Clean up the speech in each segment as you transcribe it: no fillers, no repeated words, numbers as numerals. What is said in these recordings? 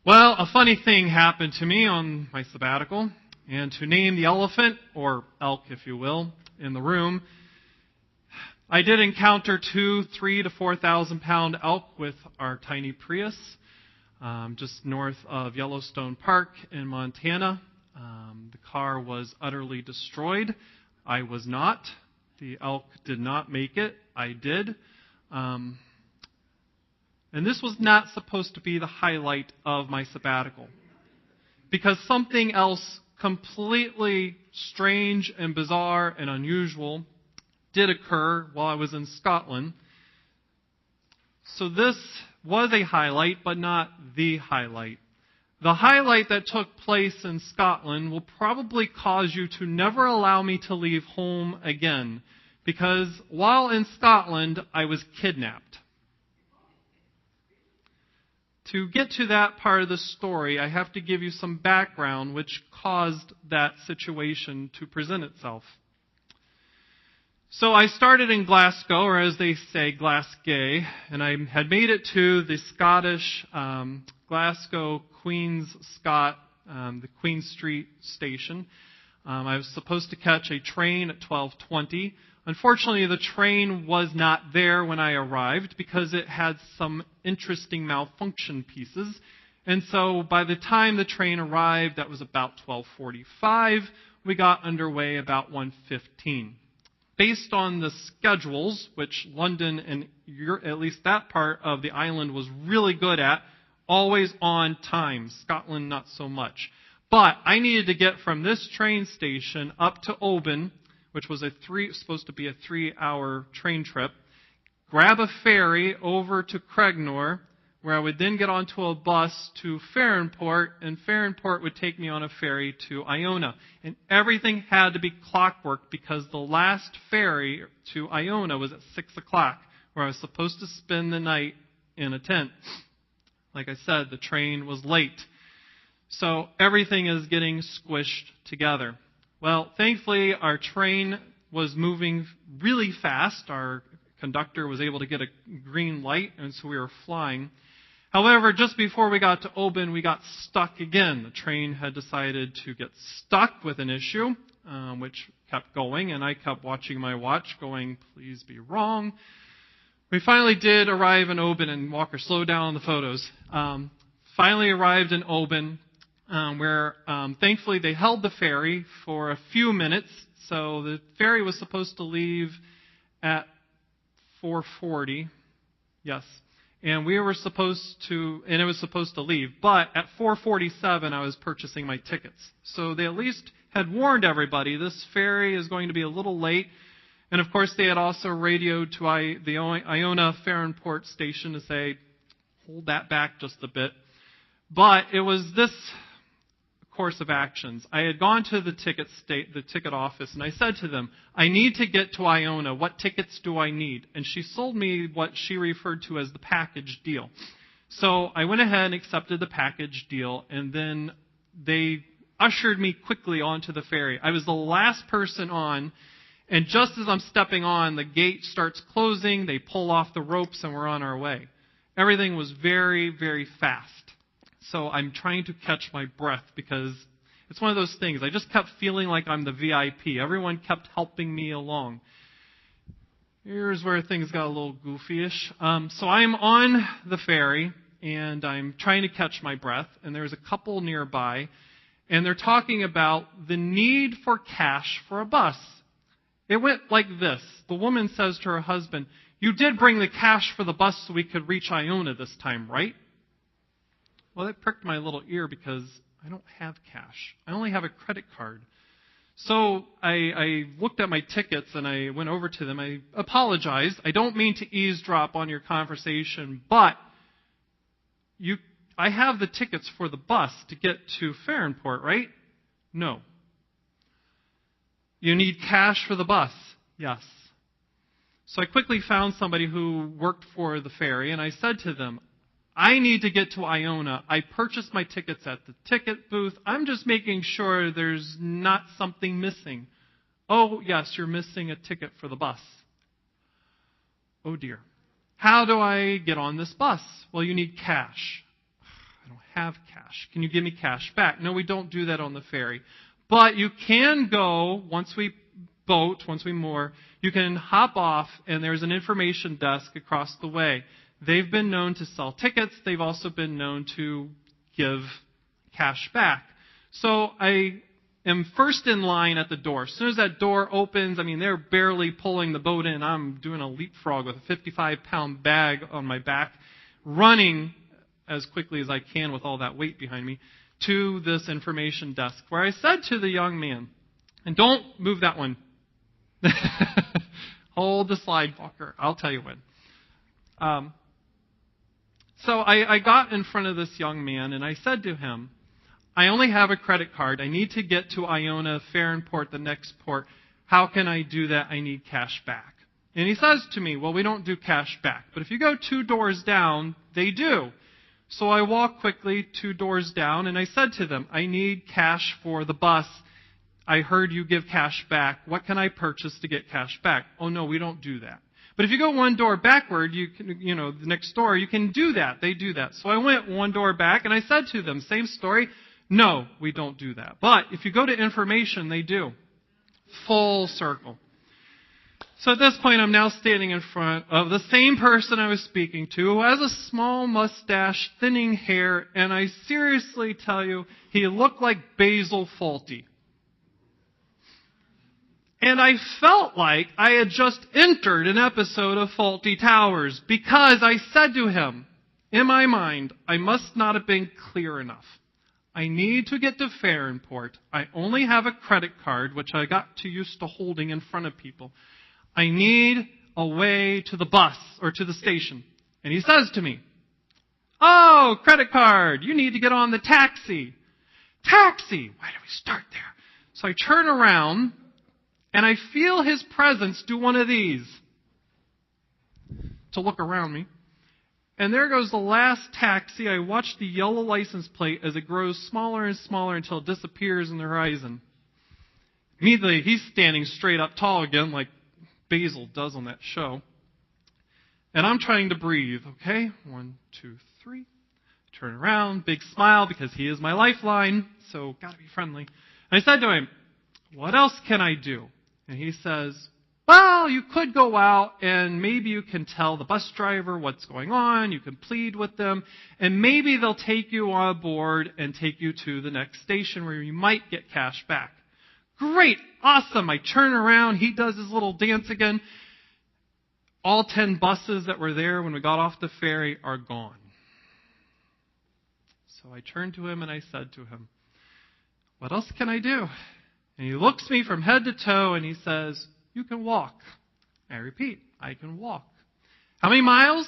Well, a funny thing happened to me on my sabbatical, and to name the elephant, or elk if you will, in the room, I did encounter 3,000 to 4,000 pound elk with our tiny Prius, just north of Yellowstone Park in Montana. The car was utterly destroyed. I was not. The elk did not make it. I did. And this was not supposed to be the highlight of my sabbatical, because something else completely strange and bizarre and unusual did occur while I was in Scotland. So this was a highlight, but not the highlight. The highlight that took place in Scotland will probably cause you to never allow me to leave home again, because while in Scotland, I was kidnapped. To get to that part of the story, I have to give you some background which caused that situation to present itself. So I started in Glasgow, or as they say, Glasgow, and I had made it to the Scottish Glasgow Queen's Scott, the Queen Street station. I was supposed to catch a train at 12:20. Unfortunately, the train was not there when I arrived because it had some interesting malfunction pieces. And so by the time the train arrived, that was about 12:45. We got underway about 1:15. Based on the schedules, which London and at least that part of the island was really good at, always on time. Scotland, not so much. But I needed to get from this train station up to Oban, which was supposed to be a 3-hour train trip, grab a ferry over to Cregnor, where I would then get onto a bus to Farranport, and Farranport would take me on a ferry to Iona. And everything had to be clockwork because the last ferry to Iona was at 6 o'clock, where I was supposed to spend the night in a tent. Like I said, the train was late. So everything is getting squished together. Well, thankfully, our train was moving really fast. Our conductor was able to get a green light, and so we were flying. However, just before we got to Oban, we got stuck again. The train had decided to get stuck with an issue, which kept going, and I kept watching my watch, going, please be wrong. We finally did arrive in Oban, and Walker, slow down on the photos. Finally arrived in Oban, where thankfully they held the ferry for a few minutes. So the ferry was supposed to leave at 4:40. Yes. And we were supposed to, and it was supposed to leave. But at 4:47, I was purchasing my tickets. So they at least had warned everybody, this ferry is going to be a little late. And of course, they had also radioed to the Iona Farranport station to say, hold that back just a bit. But it was this course of actions. I had gone to the ticket office, and I said to them, I need to get to Iona. What tickets do I need? And she sold me what she referred to as the package deal. So I went ahead and accepted the package deal, and then they ushered me quickly onto the ferry. I was the last person on, and just as I'm stepping on, the gate starts closing, they pull off the ropes, and we're on our way. Everything was very, very fast. So I'm trying to catch my breath because it's one of those things. I just kept feeling like I'm the VIP. Everyone kept helping me along. Here's where things got a little goofy-ish. So I'm on the ferry, and I'm trying to catch my breath, and there's a couple nearby, and they're talking about the need for cash for a bus. It went like this. The woman says to her husband, you did bring the cash for the bus so we could reach Iona this time, right? Well, that pricked my little ear because I don't have cash. I only have a credit card. So I looked at my tickets and I went over to them. I apologized. I don't mean to eavesdrop on your conversation, but I have the tickets for the bus to get to Farranport, right? No. You need cash for the bus? Yes. So I quickly found somebody who worked for the ferry, and I said to them, I need to get to Iona. I purchased my tickets at the ticket booth. I'm just making sure there's not something missing. Oh, yes, you're missing a ticket for the bus. Oh, dear. How do I get on this bus? Well, you need cash. I don't have cash. Can you give me cash back? No, we don't do that on the ferry. But you can go, once we moor, you can hop off, and there's an information desk across the way. They've been known to sell tickets. They've also been known to give cash back. So I am first in line at the door. As soon as that door opens, they're barely pulling the boat in. I'm doing a leapfrog with a 55-pound bag on my back, running as quickly as I can with all that weight behind me to this information desk, where I said to the young man, and don't move that one. Hold the slide, Walker. I'll tell you when. So I got in front of this young man, and I said to him, I only have a credit card. I need to get to Iona, Farronport, the next port. How can I do that? I need cash back. And he says to me, well, we don't do cash back. But if you go 2 doors down, they do. So I walk quickly 2 doors down, and I said to them, I need cash for the bus. I heard you give cash back. What can I purchase to get cash back? Oh, no, we don't do that. But if you go 1 door backward, the next door, you can do that. They do that. So I went 1 door back, and I said to them, same story. No, we don't do that. But if you go to information, they do. Full circle. So at this point, I'm now standing in front of the same person I was speaking to, who has a small mustache, thinning hair, and I seriously tell you, he looked like Basil Fawlty. And I felt like I had just entered an episode of Fawlty Towers, because I said to him, in my mind, I must not have been clear enough. I need to get to Farronport. I only have a credit card, which I got too used to holding in front of people. I need a way to the bus or to the station. And he says to me, oh, credit card, you need to get on the taxi. Taxi! Why did we start there? So I turn around, and I feel his presence do one of these to look around me. And there goes the last taxi. I watch the yellow license plate as it grows smaller and smaller until it disappears in the horizon. Immediately, he's standing straight up tall again, like Basil does on that show. And I'm trying to breathe. Okay, 1, 2, 3. Turn around, big smile, because he is my lifeline, so got to be friendly. And I said to him, what else can I do? And he says, well, you could go out and maybe you can tell the bus driver what's going on. You can plead with them. And maybe they'll take you on board and take you to the next station where you might get cash back. Great. Awesome. I turn around. He does his little dance again. All 10 buses that were there when we got off the ferry are gone. So I turned to him and I said to him, what else can I do? And he looks me from head to toe and he says, you can walk. I repeat, I can walk. How many miles,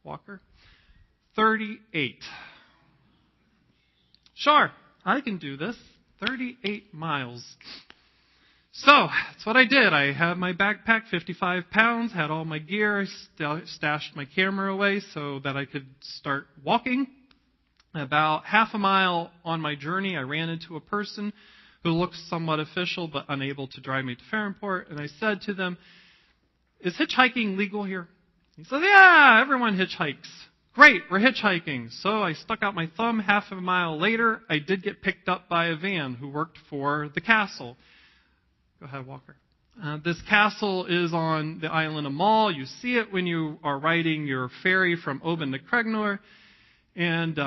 Walker? 38. Sure, I can do this. 38 miles. So, that's what I did. I had my backpack, 55 pounds, had all my gear, stashed my camera away so that I could start walking. About half a mile on my journey, I ran into a person who looked somewhat official but unable to drive me to Farronport. And I said to them, is hitchhiking legal here? He said, yeah, everyone hitchhikes. Great, we're hitchhiking. So I stuck out my thumb. Half a mile later, I did get picked up by a van who worked for the castle. Go ahead, Walker. This castle is on the island of Mull. You see it when you are riding your ferry from Oban to Cregnor. And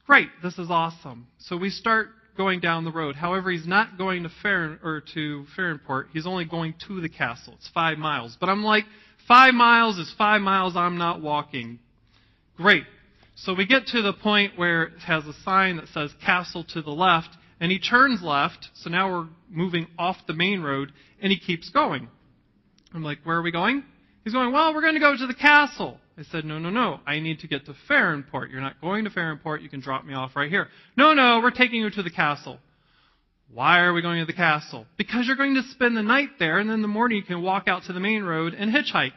great, this is awesome. So we start going down the road. However, he's not going to Farronport. He's only going to the castle. It's 5 miles. But I'm like, 5 miles is 5 miles. I'm not walking. Great. So we get to the point where it has a sign that says castle to the left, and he turns left. So now we're moving off the main road, and he keeps going. I'm like, where are we going? He's going, well, we're going to go to the castle. I said, no. I need to get to Farronport. You're not going to Farronport. You can drop me off right here. No, we're taking you to the castle. Why are we going to the castle? Because you're going to spend the night there, and then in the morning you can walk out to the main road and hitchhike.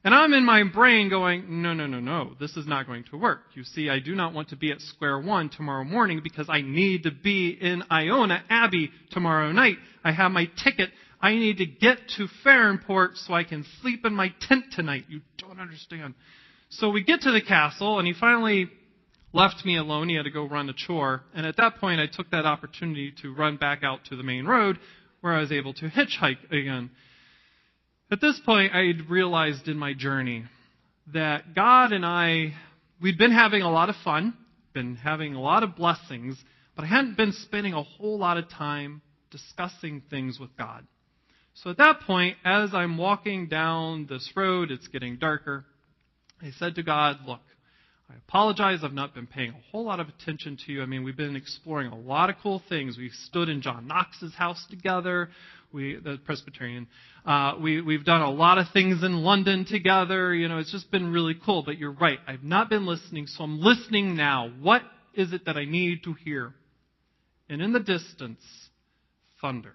And I'm in my brain going, no. This is not going to work. You see, I do not want to be at square one tomorrow morning because I need to be in Iona Abbey tomorrow night. I have my ticket. I need to get to Farronport so I can sleep in my tent tonight. You don't understand. So we get to the castle, and he finally left me alone. He had to go run a chore. And at that point, I took that opportunity to run back out to the main road where I was able to hitchhike again. At this point, I had realized in my journey that God and we'd been having a lot of fun, been having a lot of blessings, but I hadn't been spending a whole lot of time discussing things with God. So at that point, as I'm walking down this road, it's getting darker, I said to God, look, I apologize, I've not been paying a whole lot of attention to you. I mean, we've been exploring a lot of cool things. We've stood in John Knox's house together, the Presbyterian. We've done a lot of things in London together. It's just been really cool. But you're right, I've not been listening, so I'm listening now. What is it that I need to hear? And in the distance, thunder.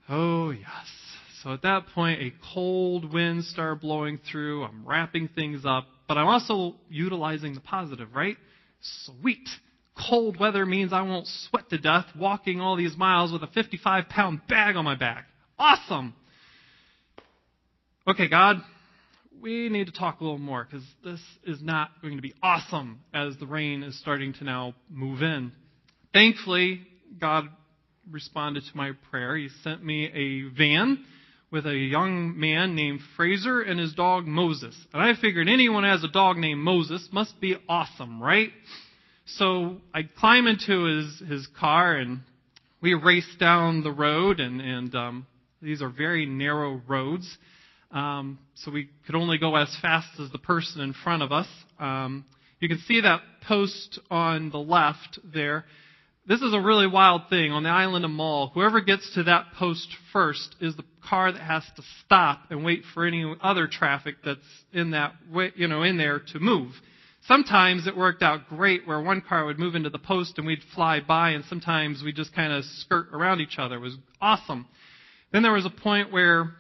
Oh, yes. So at that point, a cold wind started blowing through. I'm wrapping things up, but I'm also utilizing the positive, right? Sweet. Cold weather means I won't sweat to death walking all these miles with a 55-pound bag on my back. Awesome. Okay, God, we need to talk a little more because this is not going to be awesome as the rain is starting to now move in. Thankfully, God responded to my prayer. He sent me a van with a young man named Fraser and his dog Moses. And I figured anyone who has a dog named Moses must be awesome, right? So I climb into his car and we race down the road and these are very narrow roads. So we could only go as fast as the person in front of us. You can see that post on the left there. This is a really wild thing. On the island of Mull, whoever gets to that post first is the car that has to stop and wait for any other traffic that's in that way, in there to move. Sometimes it worked out great where one car would move into the post and we'd fly by, and sometimes we'd just kind of skirt around each other. It was awesome. Then there was a point where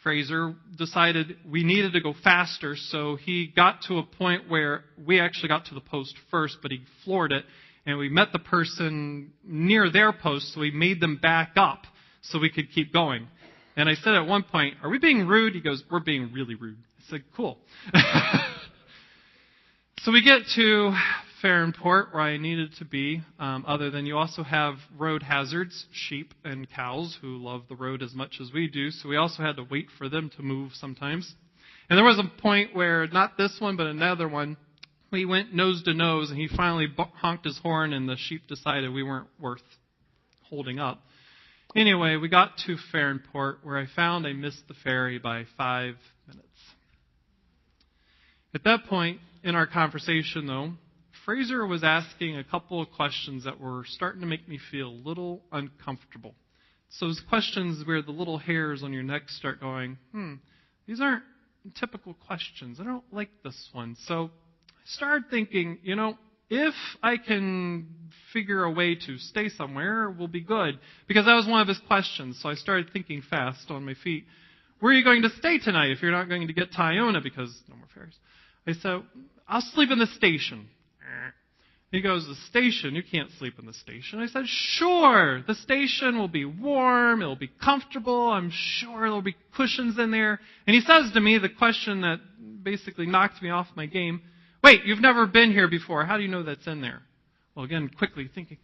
Fraser decided we needed to go faster, so he got to a point where we actually got to the post first, but he floored it. And we met the person near their post, so we made them back up so we could keep going. And I said at one point, are we being rude? He goes, we're being really rude. I said, cool. So we get to Farrenport, where I needed to be, other than you also have road hazards, sheep and cows who love the road as much as we do, so we also had to wait for them to move sometimes. And there was a point where, not this one, but another one, we went nose to nose, and he finally honked his horn, and the sheep decided we weren't worth holding up. Anyway, we got to Farrenport, where I found I missed the ferry by 5 minutes. At that point in our conversation, though, Fraser was asking a couple of questions that were starting to make me feel a little uncomfortable. So those questions where the little hairs on your neck start going, these aren't typical questions. I don't like this one. So started thinking, if I can figure a way to stay somewhere, we'll be good. Because that was one of his questions. So I started thinking fast on my feet. Where are you going to stay tonight if you're not going to get to Iona because no more ferries? I said, I'll sleep in the station. He goes, the station? You can't sleep in the station. I said, sure. The station will be warm. It'll be comfortable. I'm sure there'll be cushions in there. And he says to me the question that basically knocked me off my game. Wait, you've never been here before. How do you know that's in there? Well, again, quickly thinking,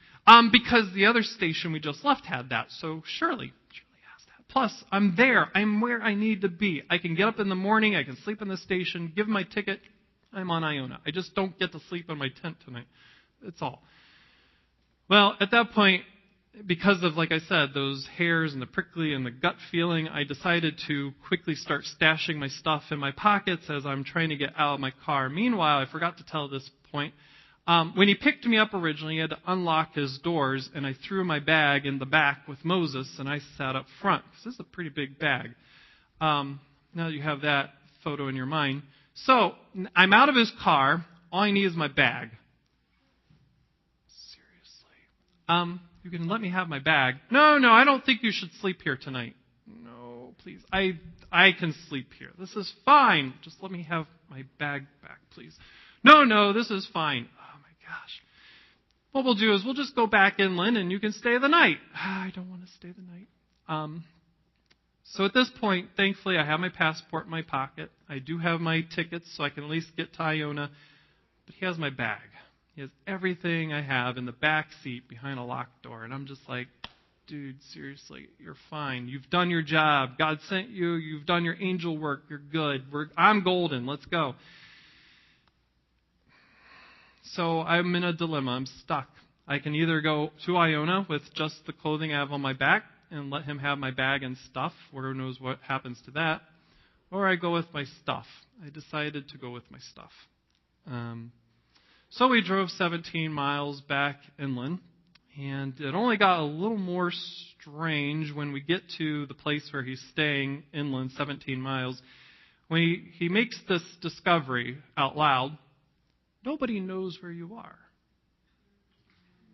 because the other station we just left had that. So surely has that. Plus, I'm there. I'm where I need to be. I can get up in the morning. I can sleep in the station, give my ticket. I'm on Iona. I just don't get to sleep in my tent tonight. That's all. Well, at that point, because of, like I said, those hairs and the prickly and the gut feeling, I decided to quickly start stashing my stuff in my pockets as I'm trying to get out of my car. Meanwhile, I forgot to tell this point. When he picked me up originally, he had to unlock his doors, and I threw my bag in the back with Moses, and I sat up front, because this is a pretty big bag. Now that you have that photo in your mind. So, I'm out of his car. All I need is my bag. Seriously. You can let me have my bag. No, I don't think you should sleep here tonight. No, please. I can sleep here. This is fine. Just let me have my bag back, please. No, this is fine. Oh, my gosh. What we'll do is we'll just go back inland and you can stay the night. I don't want to stay the night. So at this point, thankfully, I have my passport in my pocket. I do have my tickets, so I can at least get to Iona. But he has my bag. He has everything I have in the back seat behind a locked door. And I'm just like, dude, seriously, you're fine. You've done your job. God sent you. You've done your angel work. You're good. I'm golden. Let's go. So I'm in a dilemma. I'm stuck. I can either go to Iona with just the clothing I have on my back and let him have my bag and stuff. Who knows what happens to that. Or I go with my stuff. I decided to go with my stuff. So we drove 17 miles back inland. And it only got a little more strange when we get to the place where he's staying inland, 17 miles. When he makes this discovery out loud, nobody knows where you are.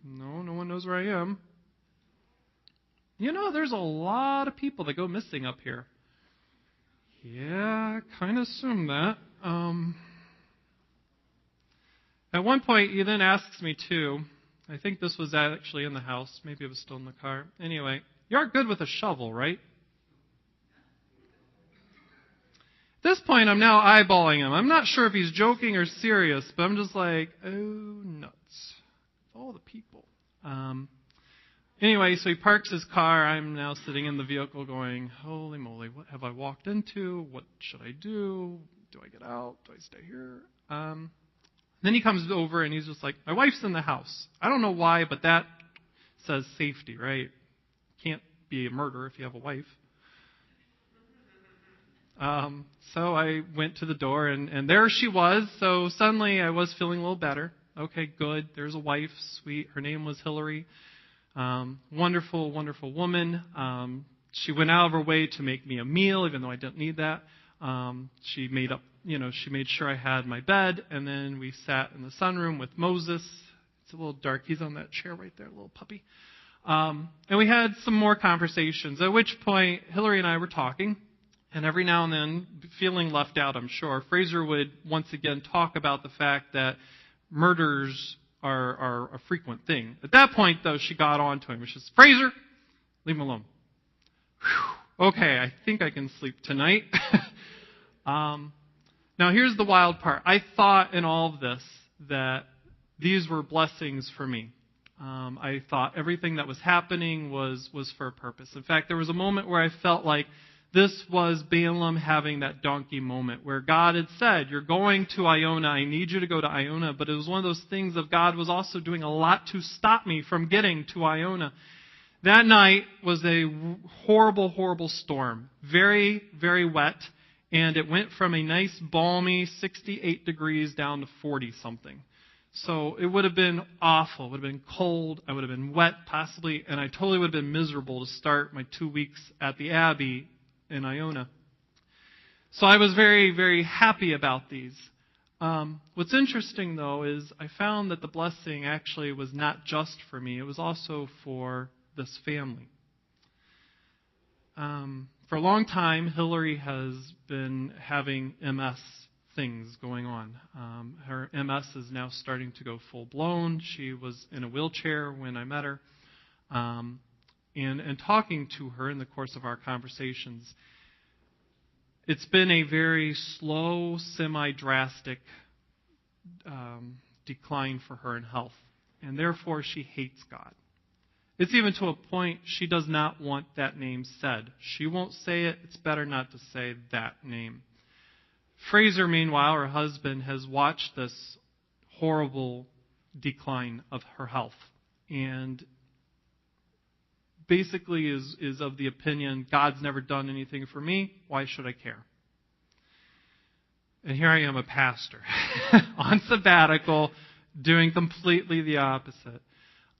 No one knows where I am. You know, there's a lot of people that go missing up here. Yeah, I kind of assumed that. At one point, he then asks me too, I think this was actually in the house. Maybe it was still in the car. Anyway, you aren't good with a shovel, right? At this point, I'm now eyeballing him. I'm not sure if he's joking or serious, but I'm just like, oh, nuts. All the people. Anyway, so he parks his car. I'm now sitting in the vehicle going, holy moly, what have I walked into? What should I do? Do I get out? Do I stay here? Then he comes over and he's just like, my wife's in the house. I don't know why, but that says safety, right? Can't be a murder if you have a wife. So I went to the door and there she was. So suddenly I was feeling a little better. Okay, good. There's a wife, sweet. Her name was Hillary. Wonderful, wonderful woman. She went out of her way to make me a meal, even though I didn't need that. She made sure I had my bed, and then we sat in the sunroom with Moses. It's a little dark. He's on that chair right there, little puppy. And we had some more conversations, at which point Hillary and I were talking, and every now and then, feeling left out, I'm sure, Fraser would once again talk about the fact that murders are a frequent thing. At that point, though, she got on to him. She says, Fraser, leave him alone. Whew. Okay, I think I can sleep tonight. Now, here's the wild part. I thought in all of this that these were blessings for me. I thought everything that was happening was for a purpose. In fact, there was a moment where I felt like this was Balaam having that donkey moment where God had said, you're going to Iona. I need you to go to Iona. But it was one of those things of God was also doing a lot to stop me from getting to Iona. That night was a horrible, horrible storm. Very, very wet. And it went from a nice, balmy 68 degrees down to 40-something. So it would have been awful. It would have been cold. I would have been wet, possibly. And I totally would have been miserable to start my 2 weeks at the Abbey in Iona. So I was very, very happy about these. What's interesting, though, is I found that the blessing actually was not just for me. It was also for this family. For a long time, Hillary has been having MS things going on. Her MS is now starting to go full-blown. She was in a wheelchair when I met her. And talking to her in the course of our conversations, it's been a very slow, semi-drastic decline for her in health. And therefore, she hates God. It's even to a point she does not want that name said. She won't say it. It's better not to say that name. Fraser, meanwhile, her husband, has watched this horrible decline of her health. And basically is of the opinion, God's never done anything for me. Why should I care? And here I am, a pastor, on sabbatical, doing completely the opposite.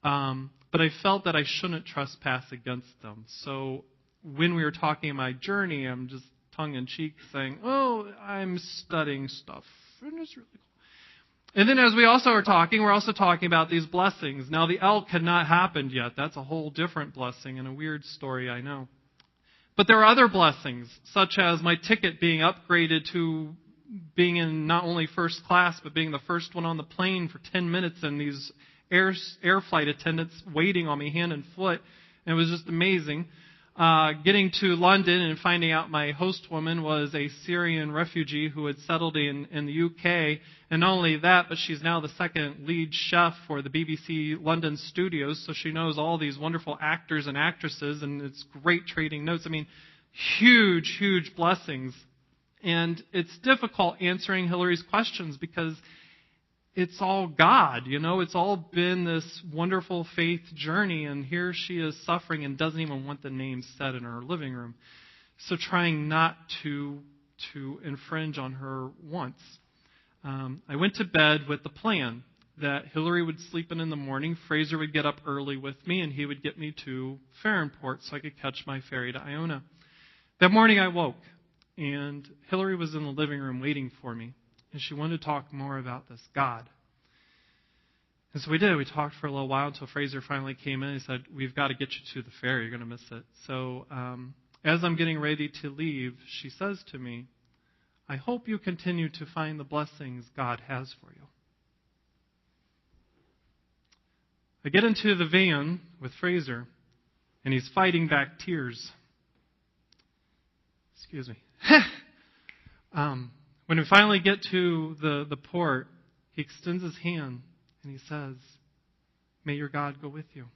But I felt that I shouldn't trespass against them. So when we were talking in my journey, I'm just tongue-in-cheek saying, I'm studying stuff. And it's really cool. And then as we also are talking, we're also talking about these blessings. Now, the elk had not happened yet. That's a whole different blessing and a weird story, I know. But there are other blessings, such as my ticket being upgraded to being in not only first class, but being the first one on the plane for 10 minutes and these air flight attendants waiting on me hand and foot. And it was just amazing. getting to London and finding out my host woman was a Syrian refugee who had settled in the UK. And not only that, but she's now the second lead chef for the BBC London studios, so she knows all these wonderful actors and actresses, and it's great trading notes. I mean, huge, huge blessings. And it's difficult answering Hillary's questions because it's all God, It's all been this wonderful faith journey, and here she is suffering and doesn't even want the name said in her living room. So trying not to infringe on her wants. I went to bed with the plan that Hillary would sleep in the morning, Fraser would get up early with me, and he would get me to Farronport so I could catch my ferry to Iona. That morning I woke, and Hillary was in the living room waiting for me. And she wanted to talk more about this God. And so we did. We talked for a little while until Fraser finally came in and said, "We've got to get you to the fair. You're going to miss it." So as I'm getting ready to leave, she says to me, "I hope you continue to find the blessings God has for you." I get into the van with Fraser, and he's fighting back tears. Excuse me. When we finally get to the port, he extends his hand and he says, "May your God go with you."